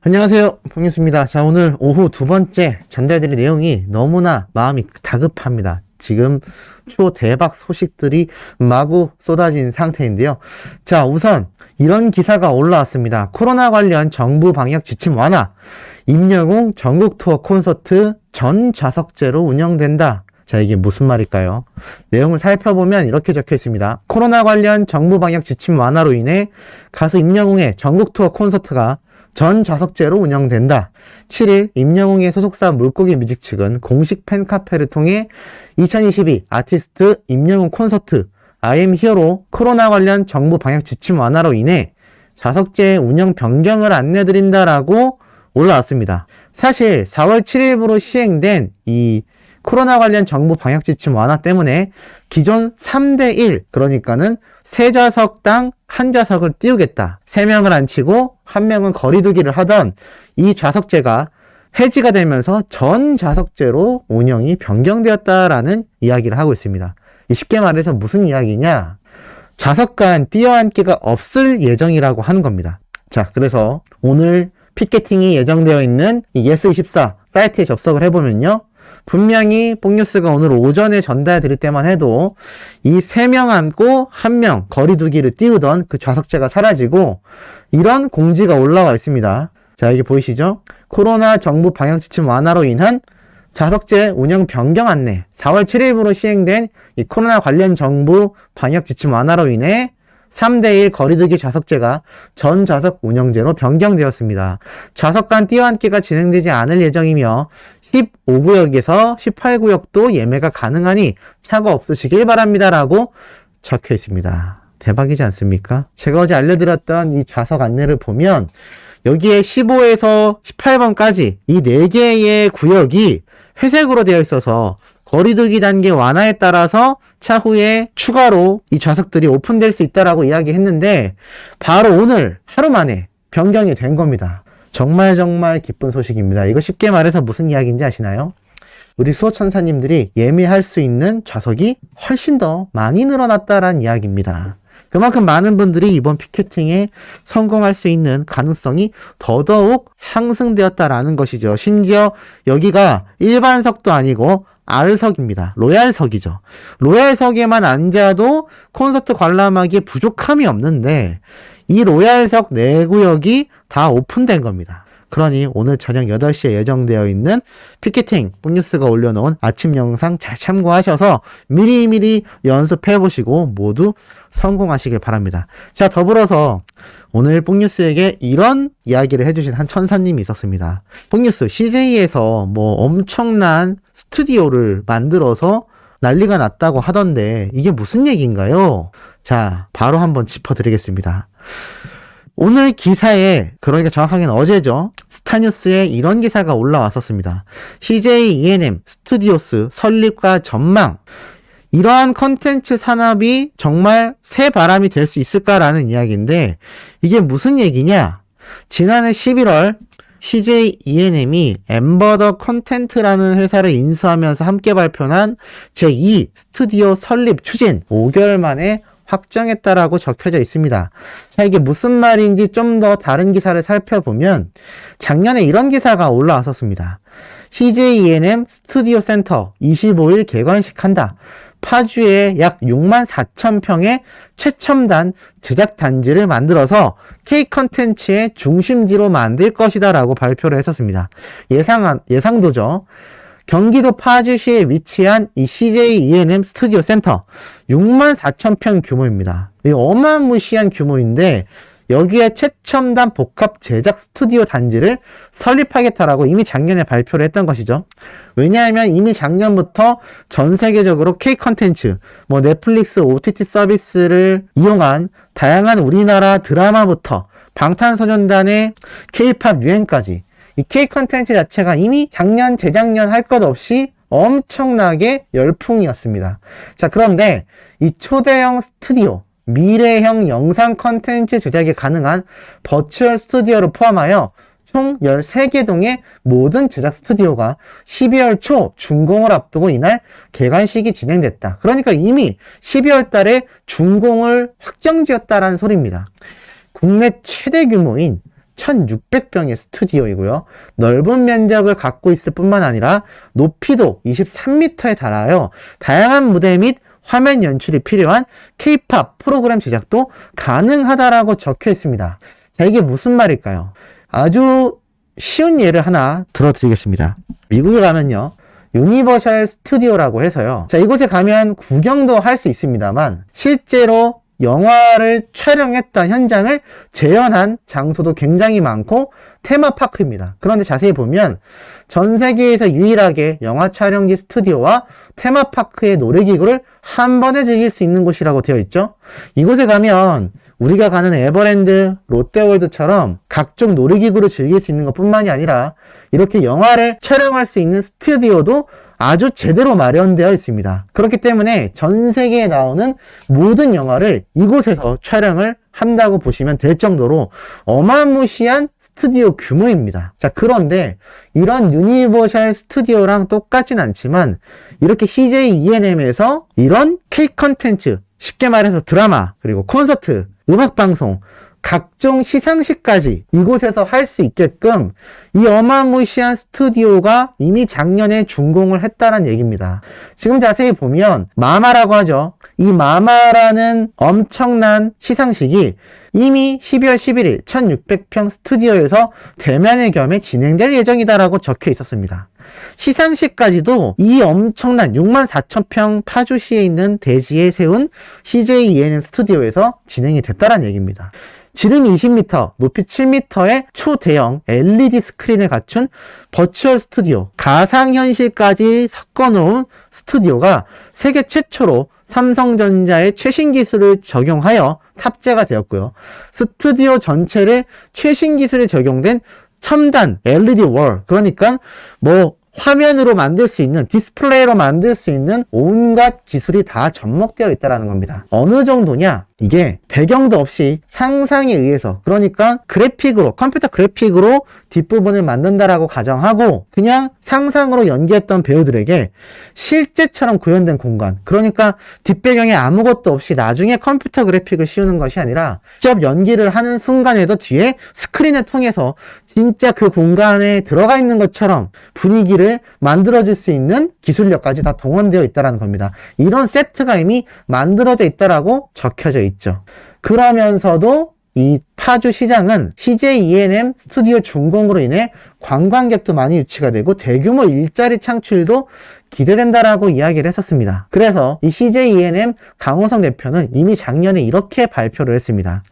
안녕하세요, 봉유스입니다. 자, 오늘 오후 두 번째 전달드릴 내용이 너무나 마음이 다급합니다. 지금 초대박 소식들이 마구 쏟아진 상태인데요. 자, 우선 이런 기사가 올라왔습니다. 코로나 관련 정부 방역 지침 완화, 임영웅 전국 투어 콘서트 전 좌석제로 운영된다. 자, 이게 무슨 말일까요? 내용을 살펴보면 이렇게 적혀 있습니다. 코로나 관련 정부 방역 지침 완화로 인해 가수 임영웅의 전국 투어 콘서트가 전 좌석제로 운영된다. 7일 임영웅의 소속사 물고기 뮤직 측은 공식 팬카페를 통해 2022 아티스트 임영웅 콘서트 I am here로 코로나 관련 정부 방역 지침 완화로 인해 좌석제 운영 변경을 안내드린다라고 올라왔습니다. 사실 4월 7일부로 시행된 이 코로나 관련 정부 방역 지침 완화 때문에 기존 3대1, 그러니까는 3좌석당 1좌석을 띄우겠다. 3명을 앉히고 1명은 거리 두기를 하던 이 좌석제가 해지가 되면서 전 좌석제로 운영이 변경되었다라는 이야기를 하고 있습니다. 쉽게 말해서 무슨 이야기냐? 좌석 간 띄어앉기가 없을 예정이라고 하는 겁니다. 자, 그래서 오늘 피켓팅이 예정되어 있는 이 예스24 사이트에 접속을 해보면요. 분명히 뽕뉴스가 오늘 오전에 전달 드릴 때만 해도 이 3명 앉고 1명 거리 두기를 띄우던 그 좌석제가 사라지고 이런 공지가 올라와 있습니다. 자, 여기 보이시죠? 코로나 정부 방역 지침 완화로 인한 좌석제 운영 변경 안내, 4월 7일부로 시행된 이 코로나 관련 정부 방역 지침 완화로 인해 3대1 거리두기 좌석제가 전 좌석 운영제로 변경되었습니다. 좌석 간 띄어앉기가 진행되지 않을 예정이며 15구역에서 18구역도 예매가 가능하니 착오 없으시길 바랍니다. 라고 적혀 있습니다. 대박이지 않습니까? 제가 어제 알려드렸던 이 좌석 안내를 보면 여기에 15에서 18번까지 이 4개의 구역이 회색으로 되어 있어서 거리두기 단계 완화에 따라서 차후에 추가로 이 좌석들이 오픈될 수 있다라고 이야기했는데 바로 오늘 하루 만에 변경이 된 겁니다. 정말 기쁜 소식입니다. 이거 쉽게 말해서 무슨 이야기인지 아시나요? 우리 수호천사님들이 예매할 수 있는 좌석이 훨씬 더 많이 늘어났다라는 이야기입니다. 그만큼 많은 분들이 이번 피켓팅에 성공할 수 있는 가능성이 더더욱 상승되었다라는 것이죠. 심지어 여기가 일반석도 아니고 R석입니다. 로얄석이죠. 로얄석에만 앉아도 콘서트 관람하기에 부족함이 없는데 이 로얄석 4구역이 다 오픈된 겁니다. 그러니 오늘 저녁 8시에 예정되어 있는 피켓팅 뽕뉴스가 올려놓은 아침 영상 잘 참고하셔서 미리미리 연습해보시고 모두 성공하시길 바랍니다. 자, 더불어서 오늘 뽕뉴스에게 이런 이야기를 해주신 한 천사님이 있었습니다. 뽕뉴스 CJ에서 뭐 엄청난 스튜디오를 만들어서 난리가 났다고 하던데 이게 무슨 얘기인가요? 자, 바로 한번 짚어드리겠습니다. 오늘 기사에, 그러니까 정확하게는 어제죠, 스타뉴스에 이런 기사가 올라왔었습니다. CJ ENM 스튜디오스 설립과 전망, 이러한 컨텐츠 산업이 정말 새 바람이 될 수 있을까라는 이야기인데 이게 무슨 얘기냐? 지난해 11월 CJ ENM이 엠버더 컨텐트라는 회사를 인수하면서 함께 발표한 제2 스튜디오 설립 추진 5개월 만에 확정했다라고 적혀져 있습니다. 자, 이게 무슨 말인지 좀 더 다른 기사를 살펴보면 작년에 이런 기사가 올라왔었습니다. CJ ENM 스튜디오 센터 25일 개관식 한다. 파주에 약 64,000평의 최첨단 제작 단지를 만들어서 K 컨텐츠의 중심지로 만들 것이다 라고 발표를 했었습니다. 예상도죠. 경기도 파주시에 위치한 이 CJ ENM 스튜디오 센터 64,000평 규모입니다. 이 어마무시한 규모인데 여기에 최첨단 복합 제작 스튜디오 단지를 설립하겠다라고 이미 작년에 발표를 했던 것이죠. 왜냐하면 이미 작년부터 전 세계적으로 K 컨텐츠, 뭐 넷플릭스 OTT 서비스를 이용한 다양한 우리나라 드라마부터 방탄소년단의 K-팝 유행까지 이 K 컨텐츠 자체가 이미 작년, 재작년 할 것 없이 엄청나게 열풍이었습니다. 자, 그런데 이 초대형 스튜디오, 미래형 영상 컨텐츠 제작이 가능한 버추얼 스튜디오를 포함하여 총 13개 동의 모든 제작 스튜디오가 12월 초 준공을 앞두고 이날 개관식이 진행됐다. 그러니까 이미 12월 달에 준공을 확정지었다라는 소리입니다. 국내 최대 규모인 1600평의 스튜디오이고요. 넓은 면적을 갖고 있을 뿐만 아니라 높이도 23m에 달하여 다양한 무대 및 화면 연출이 필요한 K-POP 프로그램 제작도 가능하다라고 적혀 있습니다. 자, 이게 무슨 말일까요? 아주 쉬운 예를 하나 들어드리겠습니다. 미국에 가면요, 유니버셜 스튜디오라고 해서요. 자, 이곳에 가면 구경도 할 수 있습니다만 실제로 영화를 촬영했던 현장을 재현한 장소도 굉장히 많고 테마파크입니다. 그런데 자세히 보면 전 세계에서 유일하게 영화 촬영지 스튜디오와 테마파크의 놀이기구를 한 번에 즐길 수 있는 곳이라고 되어 있죠. 이곳에 가면 우리가 가는 에버랜드, 롯데월드처럼 각종 놀이기구를 즐길 수 있는 것뿐만이 아니라 이렇게 영화를 촬영할 수 있는 스튜디오도 아주 제대로 마련되어 있습니다. 그렇기 때문에 전 세계에 나오는 모든 영화를 이곳에서 촬영을 한다고 보시면 될 정도로 어마무시한 스튜디오 규모입니다. 자, 그런데 이런 유니버셜 스튜디오랑 똑같진 않지만 이렇게 CJ ENM에서 이런 K 컨텐츠, 쉽게 말해서 드라마, 그리고 콘서트, 음악방송, 각종 시상식까지 이곳에서 할 수 있게끔 이 어마무시한 스튜디오가 이미 작년에 준공을 했다는 얘기입니다. 지금 자세히 보면 마마라고 하죠. 이 마마라는 엄청난 시상식이 이미 12월 11일 1600평 스튜디오에서 대면을 겸해 진행될 예정이다라고 적혀 있었습니다. 시상식까지도 이 엄청난 64,000평 파주시에 있는 대지에 세운 CJ ENM 스튜디오에서 진행이 됐다는 얘기입니다. 지름이 20m, 높이 7m의 초대형 LED 스크린을 갖춘 버추얼 스튜디오, 가상현실까지 섞어놓은 스튜디오가 세계 최초로 삼성전자의 최신 기술을 적용하여 탑재가 되었고요. 스튜디오 전체를 최신 기술이 적용된 첨단 LED 월, 그러니까 화면으로 만들 수 있는, 디스플레이로 만들 수 있는 온갖 기술이 다 접목되어 있다는 겁니다. 어느 정도냐? 이게 배경도 없이 상상에 의해서, 그러니까 그래픽으로, 컴퓨터 그래픽으로 뒷부분을 만든다라고 가정하고 그냥 상상으로 연기했던 배우들에게 실제처럼 구현된 공간, 그러니까 뒷배경에 아무것도 없이 나중에 컴퓨터 그래픽을 씌우는 것이 아니라 직접 연기를 하는 순간에도 뒤에 스크린을 통해서 진짜 그 공간에 들어가 있는 것처럼 분위기를 만들어줄 수 있는 기술력까지 다 동원되어 있다는 겁니다. 이런 세트가 이미 만들어져 있다라고 적혀져 있죠. 그러면서도 이 파주 시장은 CJ ENM 스튜디오 준공으로 인해 관광객도 많이 유치가 되고 대규모 일자리 창출도 기대된다라고 이야기를 했었습니다. 그래서 이 CJ ENM 강호성 대표는 이미 작년에 이렇게 발표를 했습니다.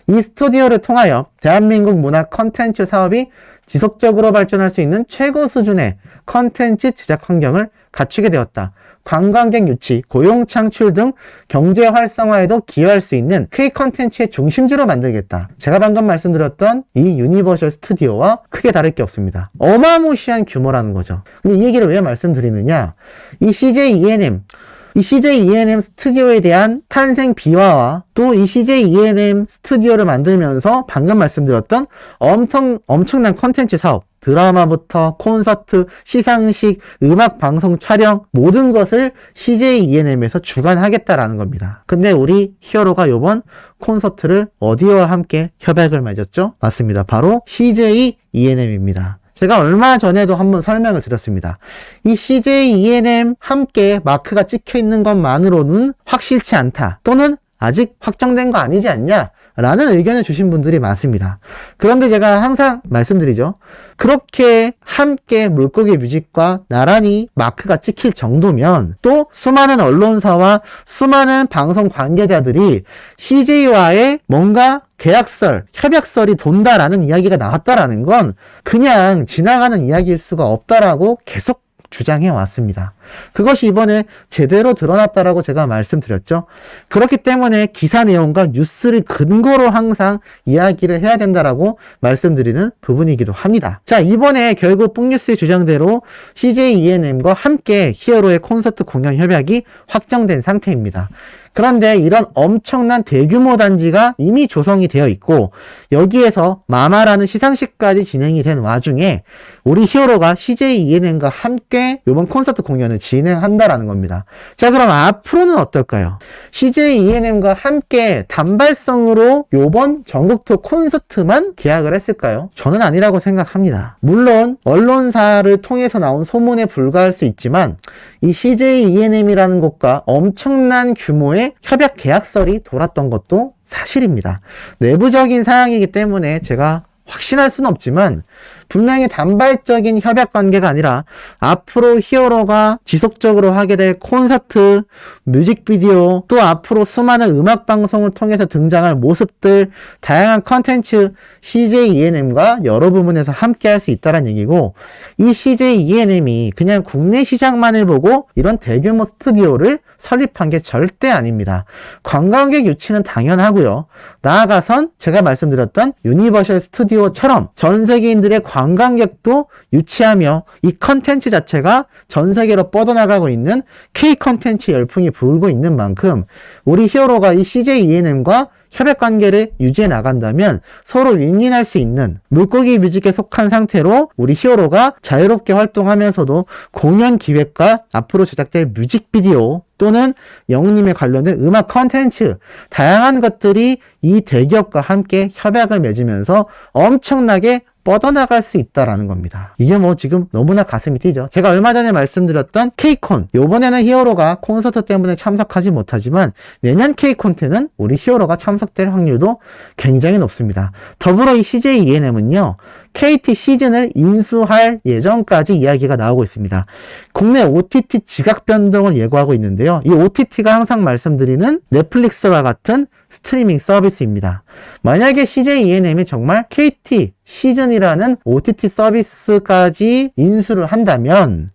이 스튜디오를 통하여 대한민국 문화 컨텐츠 사업이 지속적으로 발전할 수 있는 최고 수준의 컨텐츠 제작 환경을 갖추게 되었다. 관광객 유치, 고용 창출 등 경제 활성화에도 기여할 수 있는 K 컨텐츠의 중심지로 만들겠다. 제가 방금 말씀드렸던 이 유니버셜 스튜디오와 크게 다를 게 없습니다. 어마무시한 규모라는 거죠. 근데 이 얘기를 왜 말씀드리느냐? 이 CJ ENM 스튜디오에 대한 탄생 비화와 또 이 CJ ENM 스튜디오를 만들면서 방금 말씀드렸던 엄청난 콘텐츠 사업, 드라마부터 콘서트, 시상식, 음악 방송 촬영 모든 것을 CJ ENM에서 주관하겠다라는 겁니다. 근데 우리 히어로가 요번 콘서트를 어디와 함께 협약을 맺었죠? 맞습니다. 바로 CJ ENM입니다. 제가 얼마 전에도 한번 설명을 드렸습니다. 이 CJ ENM 함께 마크가 찍혀 있는 것만으로는 확실치 않다. 또는 아직 확정된 거 아니지 않냐? 라는 의견을 주신 분들이 많습니다. 그런데 제가 항상 말씀드리죠. 그렇게 함께 물고기 뮤직과 나란히 마크가 찍힐 정도면 또 수많은 언론사와 수많은 방송 관계자들이 CJ와의 뭔가 계약설, 협약설이 돈다라는 이야기가 나왔다라는 건 그냥 지나가는 이야기일 수가 없다라고 계속 주장해 왔습니다. 그것이 이번에 제대로 드러났다라고 제가 말씀드렸죠. 그렇기 때문에 기사 내용과 뉴스를 근거로 항상 이야기를 해야 된다라고 말씀드리는 부분이기도 합니다. 자, 이번에 결국 뽕뉴스의 주장대로 CJ ENM과 함께 히어로의 콘서트 공연 협약이 확정된 상태입니다. 그런데 이런 엄청난 대규모 단지가 이미 조성이 되어 있고 여기에서 마마라는 시상식까지 진행이 된 와중에 우리 히어로가 CJ ENM과 함께 이번 콘서트 공연을 공연을 진행한다라는 겁니다. 자, 그럼 앞으로는 어떨까요? CJ ENM과 함께 단발성으로 요번 전국 투어 콘서트만 계약을 했을까요? 저는 아니라고 생각합니다. 물론 언론사를 통해서 나온 소문에 불과할 수 있지만 이 CJ ENM이라는 곳과 엄청난 규모의 협약 계약설이 돌았던 것도 사실입니다. 내부적인 사항이기 때문에 제가 확신할 수는 없지만 분명히 단발적인 협약 관계가 아니라 앞으로 히어로가 지속적으로 하게 될 콘서트, 뮤직비디오, 또 앞으로 수많은 음악방송을 통해서 등장할 모습들, 다양한 컨텐츠 CJ ENM과 여러 부문에서 함께 할 수 있다는 얘기고, 이 CJ ENM이 그냥 국내 시장만을 보고 이런 대규모 스튜디오를 설립한 게 절대 아닙니다. 관광객 유치는 당연하고요. 나아가선 제가 말씀드렸던 유니버셜 스튜디오처럼 전 세계인들의 관광객도 유치하며 이 컨텐츠 자체가 전 세계로 뻗어나가고 있는 K 컨텐츠 열풍이 불고 있는 만큼 우리 히어로가 이 CJ ENM과 협약 관계를 유지해 나간다면 서로 윈윈할 수 있는 물고기 뮤직에 속한 상태로 우리 히어로가 자유롭게 활동하면서도 공연 기획과 앞으로 제작될 뮤직비디오 또는 영웅님에 관련된 음악 컨텐츠 다양한 것들이 이 대기업과 함께 협약을 맺으면서 엄청나게 뻗어나갈 수 있다라는 겁니다. 이게 뭐 지금 너무나 가슴이 뛰죠. 제가 얼마 전에 말씀드렸던 K콘, 요번에는 히어로가 콘서트 때문에 참석하지 못하지만 내년 K콘 때는 우리 히어로가 참석될 확률도 굉장히 높습니다. 더불어 이 CJ ENM은요, KT 시즌을 인수할 예정까지 이야기가 나오고 있습니다. 국내 OTT 지각 변동을 예고하고 있는데요. 이 OTT가 항상 말씀드리는 넷플릭스와 같은 스트리밍 서비스입니다. 만약에 CJ ENM이 정말 KT 시즌이라는 OTT 서비스까지 인수를 한다면,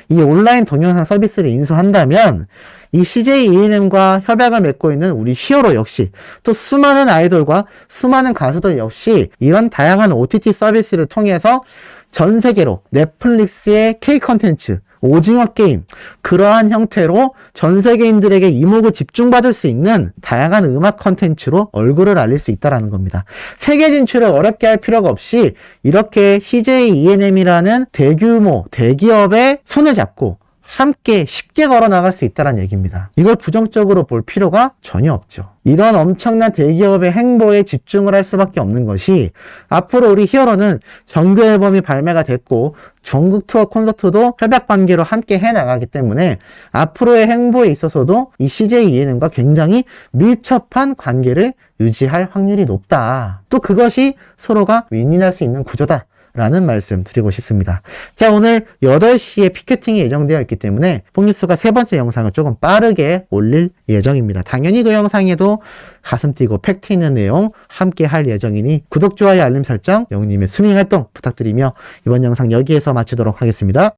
이 온라인 동영상 서비스를 인수한다면 이 CJ ENM과 협약을 맺고 있는 우리 히어로 역시 또 수많은 아이돌과 수많은 가수들 역시 이런 다양한 OTT 서비스를 통해서 전 세계로 넷플릭스의 K 컨텐츠, 오징어 게임, 그러한 형태로 전 세계인들에게 이목을 집중받을 수 있는 다양한 음악 컨텐츠로 얼굴을 알릴 수 있다는 겁니다. 세계 진출을 어렵게 할 필요가 없이 이렇게 CJ ENM이라는 대규모 대기업의 손을 잡고 함께 쉽게 걸어 나갈 수 있다는 얘기입니다. 이걸 부정적으로 볼 필요가 전혀 없죠. 이런 엄청난 대기업의 행보에 집중을 할 수밖에 없는 것이, 앞으로 우리 히어로는 정규 앨범이 발매가 됐고 전국 투어 콘서트도 협약 관계로 함께 해나가기 때문에 앞으로의 행보에 있어서도 이 CJ ENM과 굉장히 밀접한 관계를 유지할 확률이 높다. 또 그것이 서로가 윈윈할 수 있는 구조다 라는 말씀 드리고 싶습니다. 자, 오늘 8시에 피켓팅이 예정되어 있기 때문에 뽕뉴스가 세 번째 영상을 조금 빠르게 올릴 예정입니다. 당연히 그 영상에도 가슴 뛰고 팩트 있는 내용 함께 할 예정이니 구독, 좋아요, 알림 설정, 영웅님의 스밍 활동 부탁드리며 이번 영상 여기에서 마치도록 하겠습니다.